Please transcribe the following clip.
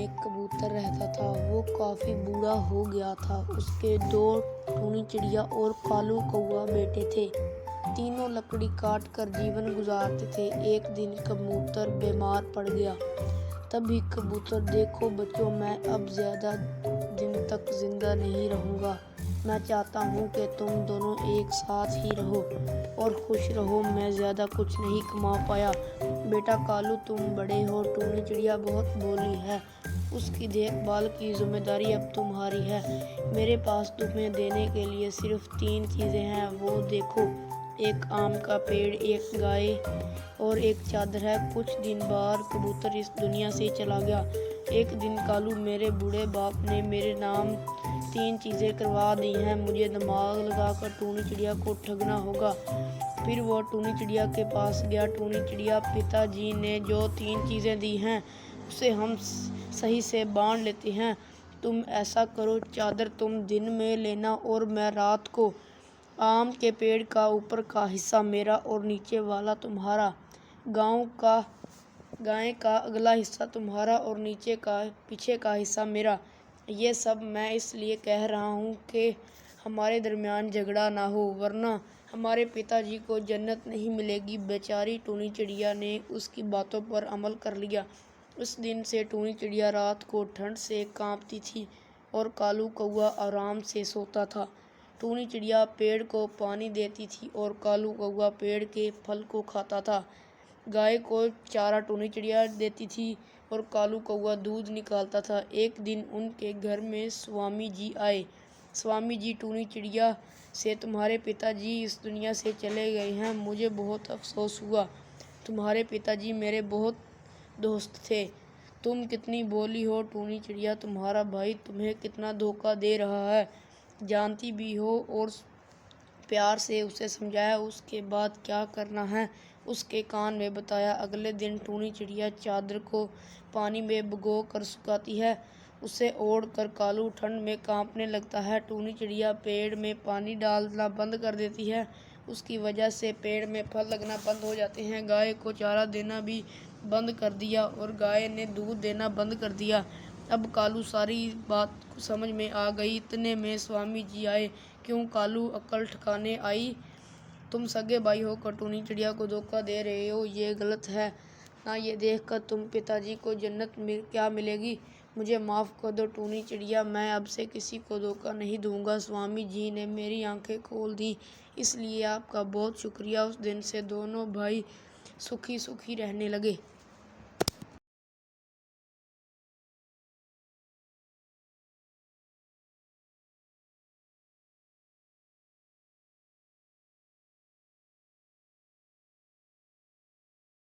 एक कबूतर रहता था। वो काफ़ी बूढ़ा हो गया था। उसके दो टूनी चिड़िया और कालू कौआ बेटे थे। तीनों लकड़ी काट कर जीवन गुजारते थे। एक दिन कबूतर बीमार पड़ गया। तभी कबूतर, देखो बच्चों, मैं अब ज़्यादा दिन तक जिंदा नहीं रहूँगा। मैं चाहता हूँ कि तुम दोनों एक साथ ही रहो और खुश रहो। मैं ज़्यादा कुछ नहीं कमा पाया। बेटा कालू, तुम बड़े हो। टूनी चिड़िया बहुत बोली है। उसकी देखभाल की जिम्मेदारी अब तुम्हारी है। मेरे पास तुम्हें देने के लिए सिर्फ 3 चीज़ें हैं। वो देखो, एक आम का पेड़, एक गाय और एक चादर है। कुछ दिन बाद कबूतर इस दुनिया से चला गया। एक दिन कालू, मेरे बूढ़े बाप ने मेरे नाम 3 चीज़ें करवा दी हैं। मुझे दिमाग लगाकर टूनी चिड़िया को ठगना होगा। फिर वो टूनी चिड़िया के पास गया। टूनी चिड़िया, पिताजी ने जो 3 चीज़ें दी हैं उसे हम सही से बांट लेते हैं। तुम ऐसा करो, चादर तुम दिन में लेना और मैं रात को। आम के पेड़ का ऊपर का हिस्सा मेरा और नीचे वाला तुम्हारा। गाय का अगला हिस्सा तुम्हारा और पीछे का हिस्सा मेरा। ये सब मैं इसलिए कह रहा हूँ कि हमारे दरमियान झगड़ा ना हो, वरना हमारे पिताजी को जन्नत नहीं मिलेगी। बेचारी टूनी चिड़िया ने उसकी बातों पर अमल कर लिया। उस दिन से टूनी चिड़िया रात को ठंड से कांपती थी और कालू कौआ आराम से सोता था। टूनी चिड़िया पेड़ को पानी देती थी और कालू कौआ पेड़ के फल को खाता था। गाय को चारा टूनी चिड़िया देती थी और कालू कौआ दूध निकालता था। एक दिन उनके घर में स्वामी जी आए। स्वामी जी, टूनी चिड़िया से तुम्हारे पिताजी इस दुनिया से चले गए हैं। मुझे बहुत अफसोस हुआ। तुम्हारे पिताजी मेरे बहुत दोस्त थे। तुम कितनी भोली हो टूनी चिड़िया। तुम्हारा भाई तुम्हें कितना धोखा दे रहा है, जानती भी हो। और प्यार से उसे समझाया। उसके बाद क्या करना है उसके कान में बताया। अगले दिन टूनी चिड़िया चादर को पानी में भिगो कर सुखाती है। उसे ओढ़ कर कालू ठंड में कांपने लगता है। टूनी चिड़िया पेड़ में पानी डालना बंद कर देती है। उसकी वजह से पेड़ में फल लगना बंद हो जाते हैं। गाय को चारा देना भी बंद कर दिया और गाय ने दूध देना बंद कर दिया। अब कालू सारी बात समझ में आ गई। इतने में स्वामी जी आए। क्यों कालू, अक्ल ठिकाने आई? तुम सगे भाई होकर टूनी चिड़िया को धोखा दे रहे हो, ये गलत है ना। ये देखकर तुम पिताजी को जन्नत क्या मिलेगी। मुझे माफ़ कर दो टूनी चिड़िया, मैं अब से किसी को धोखा नहीं दूंगा। स्वामी जी ने मेरी आंखें खोल दी, इसलिए आपका बहुत शुक्रिया। उस दिन से दोनों भाई सुखी सुखी रहने लगे।